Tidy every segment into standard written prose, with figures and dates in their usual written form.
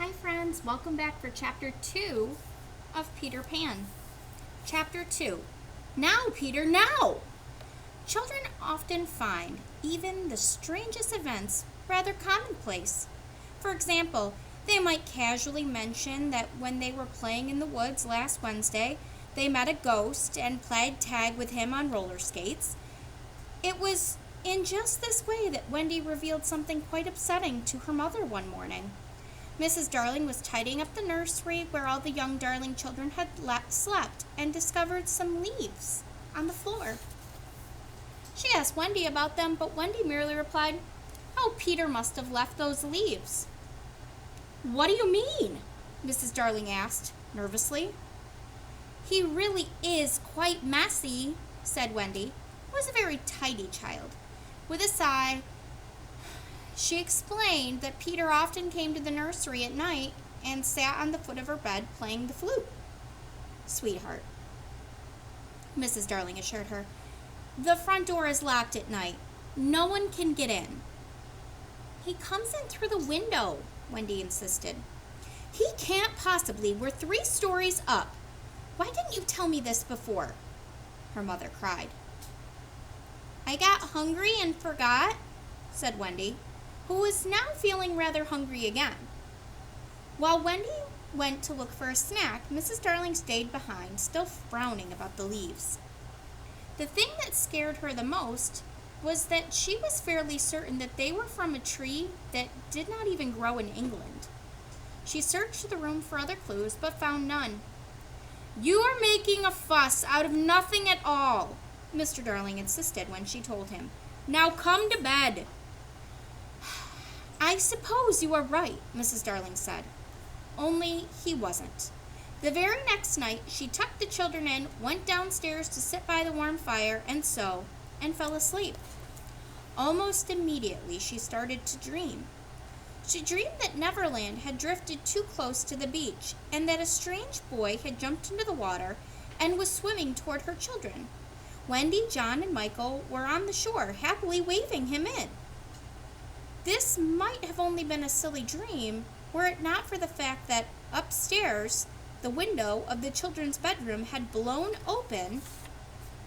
Hi friends, welcome back for Chapter 2 of Peter Pan. Chapter 2. Now, Peter, now! Children often find even the strangest events rather commonplace. For example, they might casually mention that when they were playing in the woods last Wednesday, they met a ghost and played tag with him on roller skates. It was in just this way that Wendy revealed something quite upsetting to her mother one morning. Mrs. Darling was tidying up the nursery where all the young Darling children had slept and discovered some leaves on the floor. She asked Wendy about them, but Wendy merely replied, "Oh, Peter must have left those leaves." "What do you mean?" Mrs. Darling asked, nervously. "He really is quite messy," said Wendy, who was a very tidy child. With a sigh, she explained that Peter often came to the nursery at night and sat on the foot of her bed playing the flute. "Sweetheart," Mrs. Darling assured her, "the front door is locked at night. No one can get in." "He comes in through the window," Wendy insisted. "He can't possibly. We're 3 stories up. Why didn't you tell me this before?" her mother cried. "I got hungry and forgot," said Wendy, who was now feeling rather hungry again. While Wendy went to look for a snack, Mrs. Darling stayed behind, still frowning about the leaves. The thing that scared her the most was that she was fairly certain that they were from a tree that did not even grow in England. She searched the room for other clues, but found none. "You are making a fuss out of nothing at all," Mr. Darling insisted when she told him. "Now come to bed." "I suppose you are right," Mrs. Darling said. Only he wasn't. The very next night, she tucked the children in, went downstairs to sit by the warm fire and sew, and fell asleep. Almost immediately, she started to dream. She dreamed that Neverland had drifted too close to the beach, and that a strange boy had jumped into the water and was swimming toward her children. Wendy, John, and Michael were on the shore, happily waving him in. This might have only been a silly dream, were it not for the fact that upstairs, the window of the children's bedroom had blown open,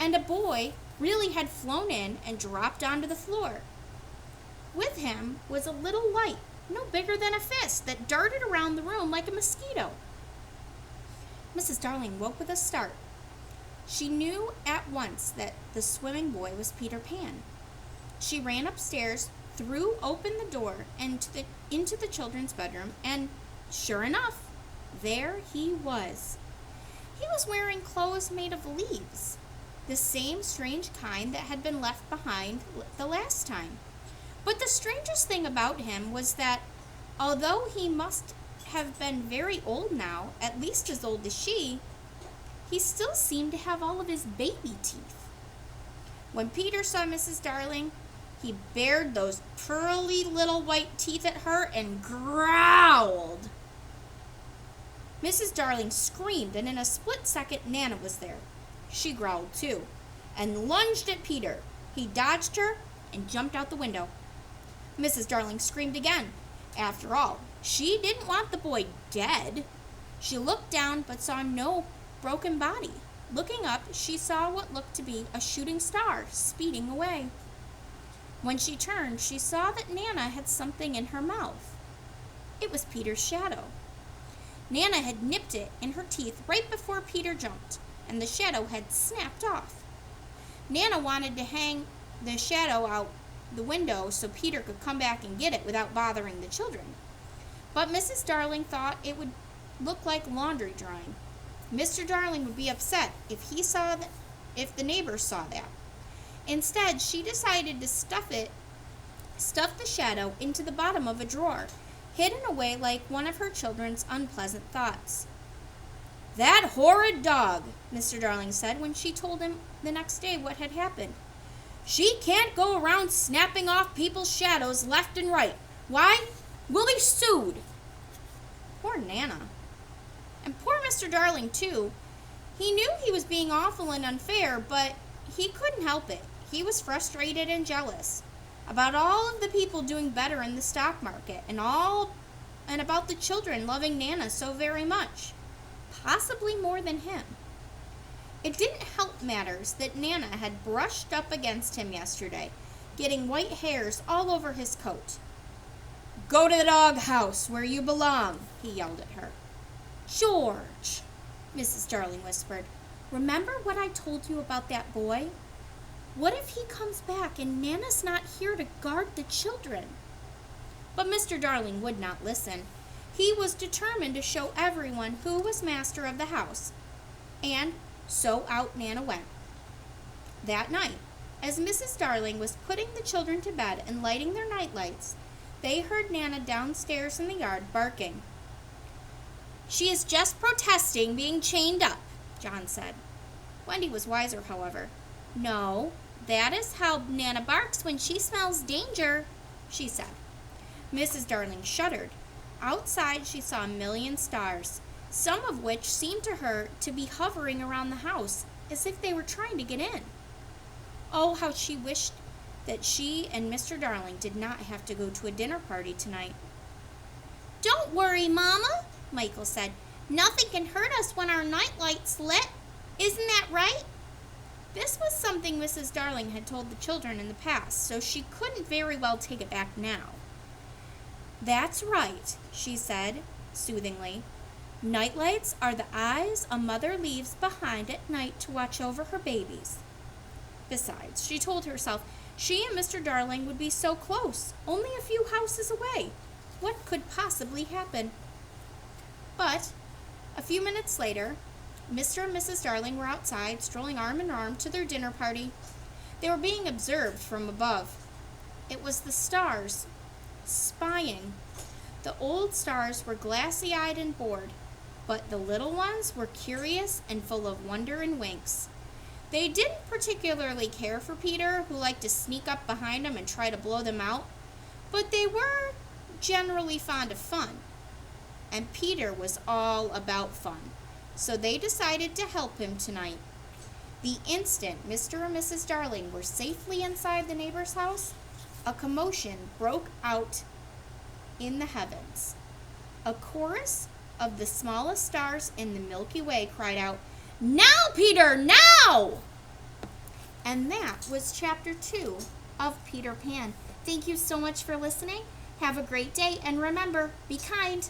and a boy really had flown in and dropped onto the floor. With him was a little light, no bigger than a fist, that darted around the room like a mosquito. Mrs. Darling woke with a start. She knew at once that the swimming boy was Peter Pan. She ran upstairs, threw open the door into the children's bedroom, and sure enough, there he was. He was wearing clothes made of leaves, the same strange kind that had been left behind the last time. But the strangest thing about him was that, although he must have been very old now, at least as old as she, he still seemed to have all of his baby teeth. When Peter saw Mrs. Darling, he bared those pearly little white teeth at her and growled. Mrs. Darling screamed, and in a split second, Nana was there. She growled too, and lunged at Peter. He dodged her and jumped out the window. Mrs. Darling screamed again. After all, she didn't want the boy dead. She looked down but saw no broken body. Looking up, she saw what looked to be a shooting star speeding away. When she turned, she saw that Nana had something in her mouth. It was Peter's shadow. Nana had nipped it in her teeth right before Peter jumped, and the shadow had snapped off. Nana wanted to hang the shadow out the window so Peter could come back and get it without bothering the children. But Mrs. Darling thought it would look like laundry drying. Mr. Darling would be upset if the neighbors saw that. Instead, she decided to stuff the shadow into the bottom of a drawer, hidden away like one of her children's unpleasant thoughts. "That horrid dog," Mr. Darling said when she told him the next day what had happened. "She can't go around snapping off people's shadows left and right. Why, we'll be sued." Poor Nana. And poor Mr. Darling, too. He knew he was being awful and unfair, but he couldn't help it. He was frustrated and jealous about all of the people doing better in the stock market and all and about the children loving Nana so very much, possibly more than him. It didn't help matters that Nana had brushed up against him yesterday, getting white hairs all over his coat. "Go to the doghouse where you belong," he yelled at her. "George," Mrs. Darling whispered, "remember what I told you about that boy? What if he comes back and Nana's not here to guard the children?" But Mr. Darling would not listen. He was determined to show everyone who was master of the house, and so out Nana went. That night, as Mrs. Darling was putting the children to bed and lighting their night lights, they heard Nana downstairs in the yard barking. "She is just protesting being chained up," John said. Wendy was wiser, however. "No, that is how Nana barks when she smells danger," she said. Mrs. Darling shuddered. Outside she saw a million stars, some of which seemed to her to be hovering around the house as if they were trying to get in. Oh, how she wished that she and Mr. Darling did not have to go to a dinner party tonight. "Don't worry, Mama," Michael said. "Nothing can hurt us when our night light's lit. Isn't that right?" This was something Mrs. Darling had told the children in the past, so she couldn't very well take it back now. "That's right," she said soothingly. "Nightlights are the eyes a mother leaves behind at night to watch over her babies." Besides, she told herself, she and Mr. Darling would be so close, only a few houses away. What could possibly happen? But a few minutes later, Mr. and Mrs. Darling were outside, strolling arm in arm to their dinner party. They were being observed from above. It was the stars, spying. The old stars were glassy-eyed and bored, but the little ones were curious and full of wonder and winks. They didn't particularly care for Peter, who liked to sneak up behind them and try to blow them out, but they were generally fond of fun. And Peter was all about fun, so they decided to help him tonight. The instant Mr. and Mrs. Darling were safely inside the neighbor's house, a commotion broke out in the heavens. A chorus of the smallest stars in the Milky Way cried out, "Now, Peter, now!" And that was chapter 2 of Peter Pan. Thank you so much for listening. Have a great day, and remember, be kind.